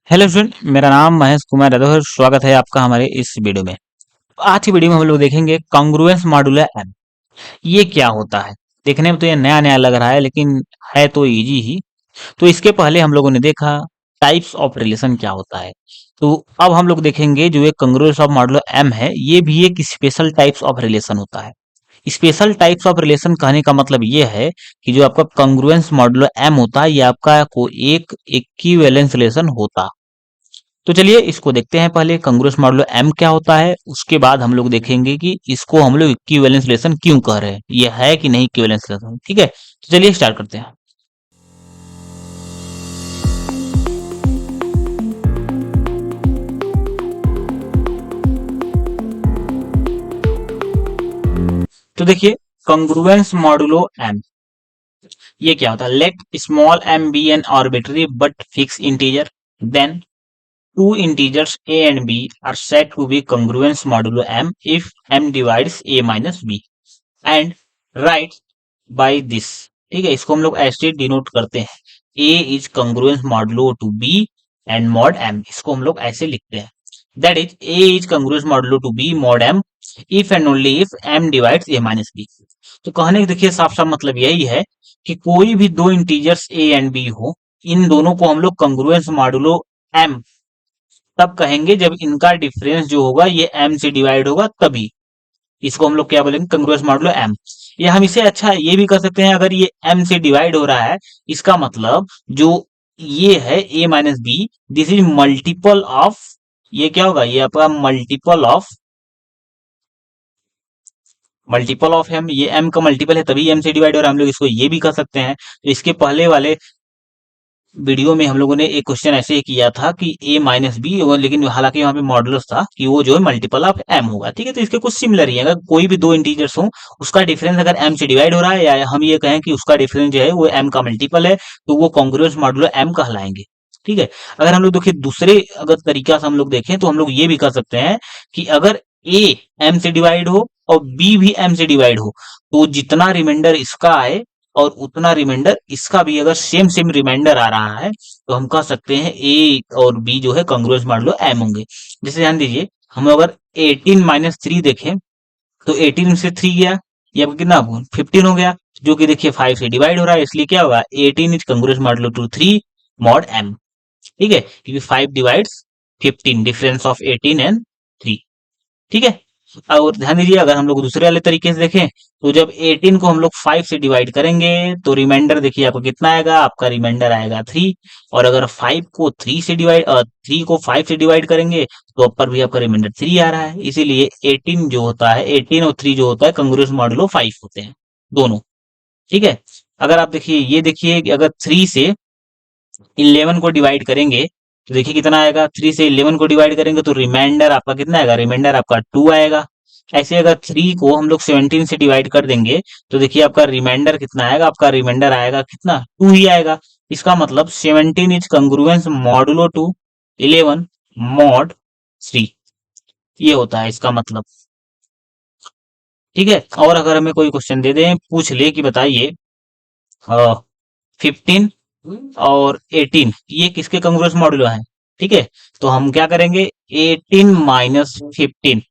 Hello student, मेरा नाम महेश कुमार यादव है। स्वागत है आपका हमारे इस वीडियो में। आज की वीडियो में हम लोग देखेंगे कॉन्ग्रुएंस मॉड्यूलर एम। ये क्या होता है? देखने में तो ये नया नया लग रहा है, लेकिन है तो इजी ही। तो इसके पहले हम लोगों ने देखा टाइप्स ऑफ रिलेशन क्या होता है। तो अब हम लोग देखेंगे जो ये कॉन्ग्रुएंस ऑफ मॉड्यूलर एम है, ये भी एक स्पेशल टाइप्स ऑफ रिलेशन होता है। स्पेशल टाइप्स ऑफ रिलेशन कहने का मतलब ये है कि जो आपका कॉन्ग्रुएंस मॉड्यूलर एम होता है, ये आपका को एक इक्विवेलेंस रिलेशन होता। तो चलिए इसको देखते हैं। पहले कंग्रुएंस मॉडुलो एम क्या होता है, उसके बाद हम लोग देखेंगे कि इसको हम लोग इक्विवेलेंस रिलेशन क्यों कह रहे हैं, ये है कि नहीं इक्विवेलेंस रिलेशन। ठीक है, तो चलिए स्टार्ट करते हैं। तो देखिए कंग्रुएंस मॉडुलो एम ये क्या होता है। Let small M be an arbitrary but fix integer, then two integers a and b are said to be congruence modulo m if m divides a minus b and write by this। ठीक है, इसको हम लोग ऐसे denote करते हैं। a is congruence modulo to b and mod m, इसको हम लोग ऐसे लिखते हैं। That is a is congruence modulo to b mod m if and only if m divides a minus b। तो कहने के देखिए साफ साफ मतलब यही है कि कोई भी दो इंटीजर्स a एंड b हो, इन दोनों को हम लोग congruence modulo m तब कहेंगे जब इनका डिफरेंस जो होगा ये m से डिवाइड होगा, तभी इसको हम लोग क्या बोलेंगे, कंग्रुएंस मॉडुलो m। या हम इसे अच्छा ये भी कर सकते हैं, अगर ये m से डिवाइड हो रहा है, इसका मतलब जो ये है a minus B, this is multiple of, ये क्या होगा, ये आपका मल्टीपल ऑफ m, ये m का मल्टीपल है तभी m से डिवाइड हो रहा है। हम लोग इसको ये भी कर सकते हैं। तो इसके पहले वाले वीडियो में हम लोगों ने एक क्वेश्चन ऐसे ही किया था कि a माइनस बी, लेकिन हालांकि वहां पे मॉडुलस था कि वो जो है मल्टीपल ऑफ m होगा। ठीक है, तो इसके कुछ सिमिलर ही है। अगर कोई भी दो इंटीजर्स हो, उसका डिफरेंस अगर m से डिवाइड हो रहा है, या हम ये कहें कि उसका डिफरेंस जो है वो m का मल्टीपल है, तो वो कॉन्ग्रुएंस मॉडुलो m कहलाएंगे। ठीक है, अगर हम लोग देखिए दूसरे अगर तरीका से हम लोग देखें तो हम लोग ये भी कर सकते हैं कि अगर a m से डिवाइड हो और b भी m से डिवाइड हो, तो जितना रिमाइंडर इसका आए और उतना रिमाइंडर इसका भी अगर सेम सेम रिमाइंडर आ रहा है, तो हम कह सकते हैं ए और बी जो है कॉन्ग्रुएंस मॉडुलो एम होंगे। जैसे ध्यान दीजिए, हम अगर 18 माइनस 3 देखें तो 18 से 3 गया, ये आपका कितना 15 हो गया, जो कि देखिए 5 से डिवाइड हो रहा है, इसलिए क्या होगा 18 is congruence modulo to 3 mod M. ठीक है, क्योंकि 5 डिवाइड्स 15, डिफरेंस ऑफ 18 एंड 3। ठीक है, और ध्यान दीजिए अगर हम लोग दूसरे वाले तरीके से देखें, तो जब 18 को हम लोग 5 से डिवाइड करेंगे तो रिमाइंडर देखिए आपको कितना आएगा, आपका रिमाइंडर आएगा 3। और अगर 5 को 3 से डिवाइड 3 को 5 से डिवाइड करेंगे तो ऊपर भी आपका रिमाइंडर 3 आ रहा है। इसीलिए 18 जो होता है, 18 और 3 जो होता है कॉन्ग्रुएंस मॉडुलो 5 होते हैं दोनों। ठीक है, अगर आप देखिए ये देखिए कि अगर 3 से 11 को डिवाइड करेंगे तो देखिए कितना आएगा, 3 से 11 को डिवाइड करेंगे तो रिमाइंडर आपका कितना आएगा, रिमाइंडर आपका 2 आएगा। ऐसे अगर 3 को हम लोग 17 से डिवाइड कर देंगे तो देखिए आपका रिमाइंडर कितना आएगा, आपका रिमाइंडर आएगा कितना, 2 ही आएगा। इसका मतलब 17 इज कंग्रुएंस मॉडुलो टू 11 मॉड 3, ये होता है इसका मतलब। ठीक है, और अगर हमें कोई क्वेश्चन दे दें, पूछ ले कि बताइए 15 और 18 ये किसके कंग्रुएंस मॉडुलो है। ठीक है, तो हम क्या करेंगे, 18 माइनस 15,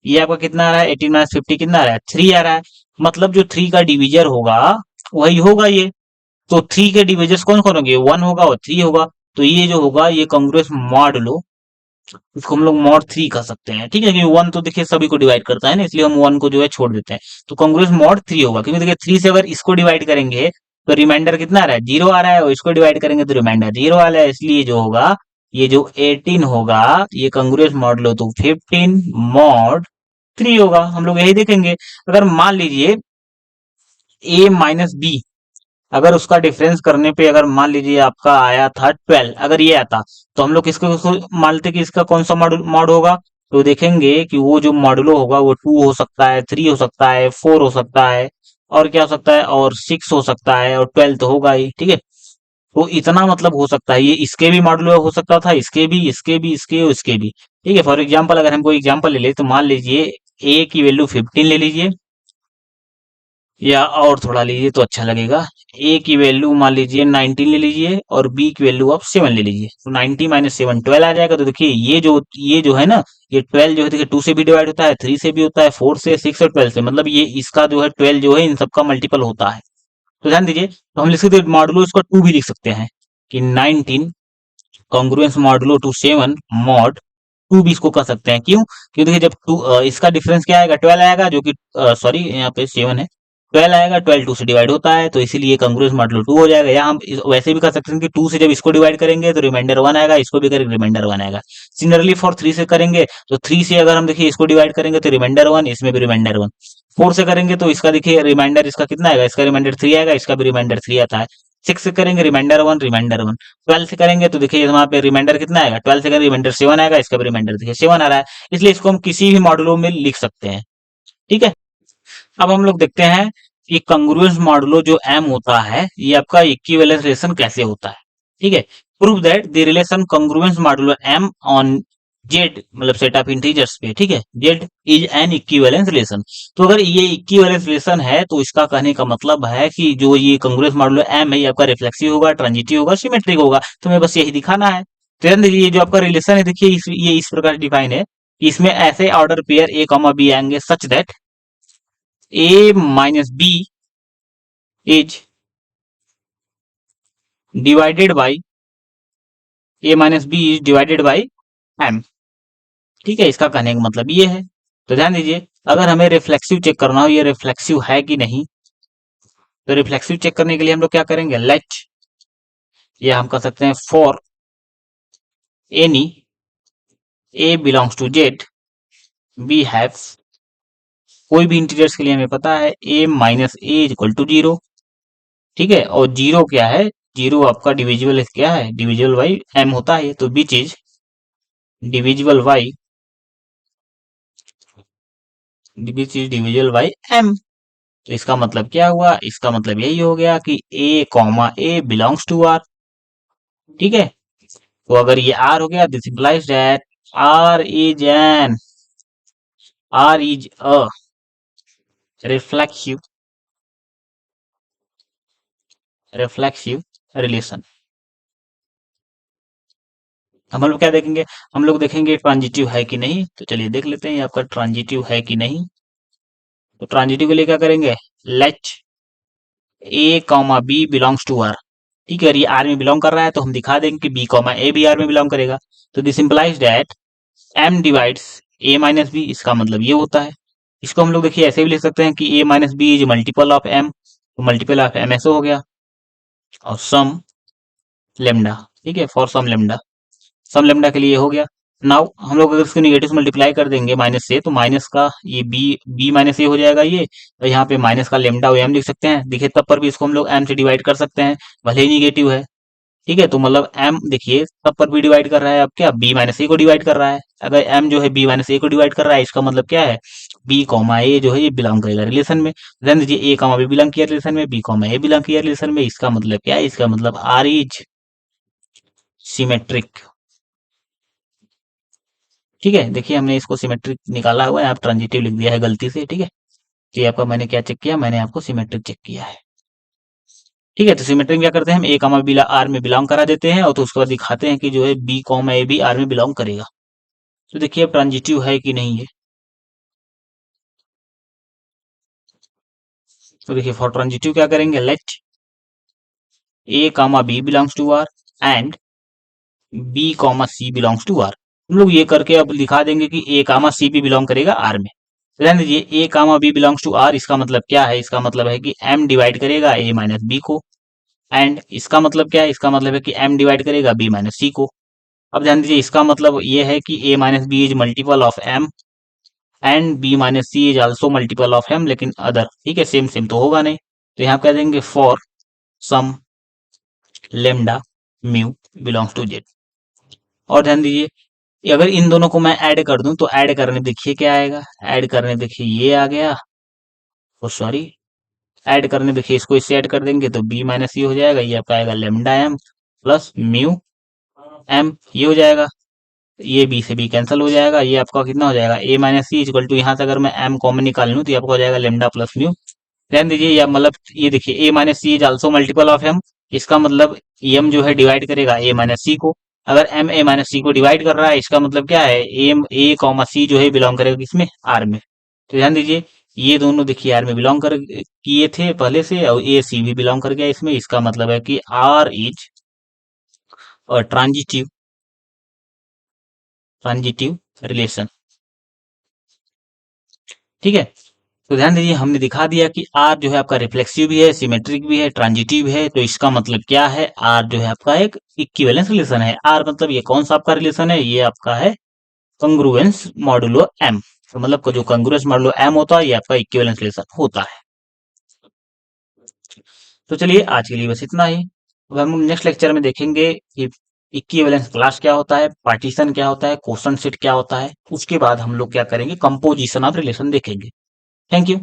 ये आपका कितना आ रहा है, 18 माइनस 50 कितना आ रहा है, 3 आ रहा है। मतलब जो 3 का डिविजर होगा वही होगा ये। तो 3 के डिविजर्स कौन कौन होंगे, 1 होगा और 3 होगा। तो ये जो होगा ये कांग्रेस मॉडुलो, इसको हम लोग मॉड 3 कर सकते हैं। ठीक है, क्योंकि 1 तो देखिए सभी को डिवाइड करता है ना, इसलिए हम 1 को जो है छोड़ देते हैं। तो कांग्रेस मॉड 3 होगा, क्योंकि देखिए 3 से अगर इसको डिवाइड करेंगे तो रिमाइंडर कितना आ रहा है, 0 आ रहा है, और इसको डिवाइड करेंगे तो रिमाइंडर 0 आ रहा है। इसलिए जो होगा, ये जो 18 होगा ये कांग्रेस मॉडुलो तो 15 मॉड 3 होगा। हम लोग यही देखेंगे। अगर मान लीजिए a माइनस बी, अगर उसका डिफरेंस करने पे अगर मान लीजिए आपका आया था 12, अगर ये आता तो हम लोग किसको मानते कि इसका कौन सा मॉड होगा। तो देखेंगे कि वो जो मॉडुलो होगा वो 2 हो सकता है, 3 हो सकता है, 4 हो सकता है, और क्या हो सकता है, और 6 हो सकता है, और 12 तो होगा ही। ठीक है, तो इतना मतलब हो सकता है, ये इसके भी मॉडुलो हो सकता था, इसके भी, इसके भी, इसके और इसके भी। ठीक है, फॉर एग्जाम्पल अगर हम कोई एग्जाम्पल ले ले तो मान लीजिए a की वैल्यू 15 ले लीजिए, या और थोड़ा लीजिए तो अच्छा लगेगा। ए की वैल्यू मान लीजिए 19 ले लीजिए और बी की वैल्यू आप 7 ले लीजिए, तो 90 माइनस 7 12 आ जाएगा। तो देखिए ये जो है ना, ये 12 जो है देखिए 2 से भी डिवाइड होता है, 3 से भी होता है, 4 से, 6 और 12 से, मतलब ये इसका जो है 12 जो है इन सबका मल्टीपल होता है। तो ध्यान दीजिए, तो हम लिख सकते हैं मॉडुलो इसका 2 भी लिख सकते हैं कि 19 कॉन्ग्रुएंस मॉडुलो टू 7 मॉड 2 भी इसको कर सकते हैं। क्यों? क्योंकि देखिए जब 2 इसका डिफरेंस क्या आएगा, 12 आएगा, जो कि सॉरी यहाँ पे 7 है, 12 आएगा, 12 2 से डिवाइड होता है, तो इसीलिए कॉन्ग्रुएंस मॉडुलो 2 हो जाएगा। या हम वैसे भी कर सकते हैं कि 2 से जब इसको डिवाइड करेंगे तो रिमाइंडर 1 आएगा, इसको भी करेंगे रिमाइंडर 1 आएगा। सिमिलरली फॉर 3 से करेंगे तो 3 से अगर हम देखिए इसको डिवाइड करेंगे तो रिमाइंडर 1, इसमें भी रिमाइंडर 1। 4 से करेंगे तो इसका देखिए रिमाइंडर इसका कितना आएगा, इसका रिमाइंडर 3 आएगा, इसका भी रिमाइंडर 3 आता है। 6 से करेंगे रिमाइंडर 1, रिमाइंडर 1। 12 से करेंगे तो देखिए वहां पे रिमाइंडर कितना आएगा, 12 से करेंगे रिमाइंडर 7 आएगा, इसका भी रिमाइंडर देखिए 7 आ रहा है। इसलिए इसको हम किसी भी मॉडुलो में लिख सकते हैं। ठीक है। अब हम लोग देखते हैं कि कंग्रुएंस मॉडुलो जो एम होता है, ये आपका इक्विवेलेंस रिलेशन कैसे होता है। ठीक है। Prove that the relation congruence modulo M on Z, मतलब सेट ऑफ इंटीजर्स पे, ठीक है, Z is an equivalence relation. तो अगर ये इक्विवेलेंस रिलेशन है तो इसका कहने का मतलब है कि जो ये कंग्रुएंस मॉडुलो एम है ये आपका रिफ्लेक्सिव होगा, ट्रांजिटिव होगा, सिमेट्रिक होगा। तो हमें बस यही दिखाना है। तो ध्यान दीजिए, ये जो आपका रिलेशन है देखिए ये इस प्रकार डिफाइन है कि इसमें ऐसे order pair A comma B आएंगे such that a minus b is divided by a minus b is divided by m। ठीक है, इसका कहने का मतलब ये है। तो ध्यान दीजिए, अगर हमें रिफ्लेक्सिव चेक करना हो ये रिफ्लेक्सिव है कि नहीं, तो रिफ्लेक्सिव चेक करने के लिए हम लोग क्या करेंगे, लेट, या हम कर सकते हैं for any a belongs to z we have, कोई भी इंटीजर्स के लिए हमें पता है a minus A is equal to 0। ठीक है, और जीरो क्या है, जीरो आपका डिविजिबल क्या है, डिविजिबल बाई m होता है, तो बीच is divisible by, which is divisible by m। तो इसका मतलब क्या हुआ, इसका मतलब यही हो गया कि a comma a belongs to r। ठीक है, तो अगर ये r हो गया, this implies that r is a reflexive reflexive relation. हम लोग क्या देखेंगे, हम लोग देखेंगे ट्रांजिटिव है कि नहीं। तो चलिए देख लेते हैं ये आपका ट्रांजिटिव है कि नहीं। तो ट्रांजिटिव के लिए क्या करेंगे, let a comma b belongs to R. ठीक है, अगर ये आर में बिलोंग कर रहा है तो हम दिखा देंगे कि बी कॉमा ए भी आर में बिलोंग करेगा। तो this implies that m divides a minus b, इसका मतलब ये होता है। इसको हम लोग देखिए ऐसे भी लिख सकते हैं कि A minus B is multiple of M, तो मल्टीपल ऑफ एम ऐसे हो गया, और सम लेमडा। ठीक है, फॉर सम लेमडा के लिए हो गया। नाउ हम लोग अगर इसको निगेटिव मल्टीप्लाई कर देंगे माइनस से, तो माइनस का ये बी माइनस ए हो जाएगा ये, तो यहाँ पे माइनस का लेमडा ओ एम लिख सकते हैं। देखिए तब पर भी इसको हम लोग एम से डिवाइड कर सकते हैं, भले ही निगेटिव है। ठीक है, तो मतलब एम देखिए तब पर भी डिवाइड कर रहा है, अब क्या बी माइनस ए को डिवाइड कर रहा है। अगर एम जो है बी माइनस ए को डिवाइड कर रहा है, इसका मतलब क्या है, बी कॉमा ए जो है ये बिलोंग करेगा रिलेशन में। ध्यान दीजिए, ए कॉमा बी बिलोंग किया रिलेशन में, बी कॉमा ए बिलोंग किया रिलेशन में, इसका मतलब क्या है, इसका मतलब आर इज सिमेट्रिक। ठीक है, देखिए हमने इसको सिमेट्रिक निकाला हुआ है, आप ट्रांजिटिव लिख दिया है गलती से। ठीक है, तो ये आपका मैंने क्या चेक किया, मैंने आपको सिमेट्रिक चेक किया है। ठीक है, तो सिमेट्रिक क्या करते हैं हम, ए कॉमा बी आर में बिलोंग करा देते हैं, और तो उसके बाद दिखाते हैं कि जो है बी कॉमा ए भी आर में बिलोंग करेगा। तो देखिए अब ट्रांजिटिव है कि नहीं है। तो देखिए फॉर ट्रांजिटिव क्या करेंगे, let a comma b belongs to R and b comma c belongs to R. हम लोग ये करके अब दिखा देंगे कि ए कामा सी भी बिलोंग करेगा आर में। तो ध्यान दीजिए, ए कामा बी बिलोंग्स टू आर, इसका मतलब क्या है, इसका मतलब है कि एम डिवाइड करेगा ए माइनस बी को, एंड इसका मतलब क्या है, इसका मतलब है कि एम डिवाइड करेगा बी माइनस सी को। अब ध्यान दीजिए, इसका मतलब ये है कि A minus B is multiple of M and B minus C is also multiple of M, लेकिन अदर। ठीक है, सेम सेम तो होगा नहीं, तो यहाँ कह देंगे for some lambda mu belongs to Z. और ध्यान दीजिए, अगर इन दोनों को मैं ऐड कर दूं तो ऐड करने देखिए क्या आएगा, ऐड करने देखिए ये आ गया, ओ सॉरी, ऐड करने देखिए इसको इससे ऐड कर देंगे तो बी माइनस ये हो जाएगा, ये आपका आएगा lambda m plus mu m, ये हो जाएगा। ये बी से बी कैंसिल हो जाएगा, ये आपका कितना हो जाएगा, ए माइनस सी इक्वल टू, यहाँ से अगर मैं एम कॉमन निकाल लूँ तो ये आपका हो जाएगा लेमडा प्लस म्यू। ध्यान दीजिए, या मतलब ये देखिए A minus C is also multiple of M. इसका मतलब एम जो है डिवाइड करेगा ए माइनस सी को। अगर एम ए माइनस सी को डिवाइड कर रहा है, इसका मतलब क्या है, एम ए कॉमा सी जो है बिलोंग करेगा किसमें, आर में। तो ध्यान दीजिए, ये दोनों देखिए आर में बिलोंग कर किए थे पहले से, और ए सी भी बिलोंग कर गया इसमें। इसका मतलब है कि आर इज और ट्रांजिटिव, ट्रांजिटिव रिलेशन। ठीक है। तो ध्यान दीजिए, हमने दिखा दिया कि आर जो है आपका रिफ्लेक्सिव भी है, सिमेट्रिक भी है, ट्रांजिटिव है। तो इसका मतलब क्या है, आर जो है आपका एक इक्विवेलेंस रिलेशन है। आर मतलब ये कौन सा आपका रिलेशन है, ये आपका है कंग्रुएंस मॉडुलो एम। तो मतलब जो कंग्रुएंस मॉडुलो एम होता है, ये आपका इक्विवेलेंस रिलेशन होता है। तो चलिए आज के लिए बस इतना ही। अब हम नेक्स्ट लेक्चर में देखेंगे कि इक्विवेलेंस क्लास क्या होता है, पार्टीशन क्या होता है, क्वोशंट सेट क्या होता है। उसके बाद हम लोग क्या करेंगे, कंपोजिशन ऑफ रिलेशन देखेंगे। Thank you.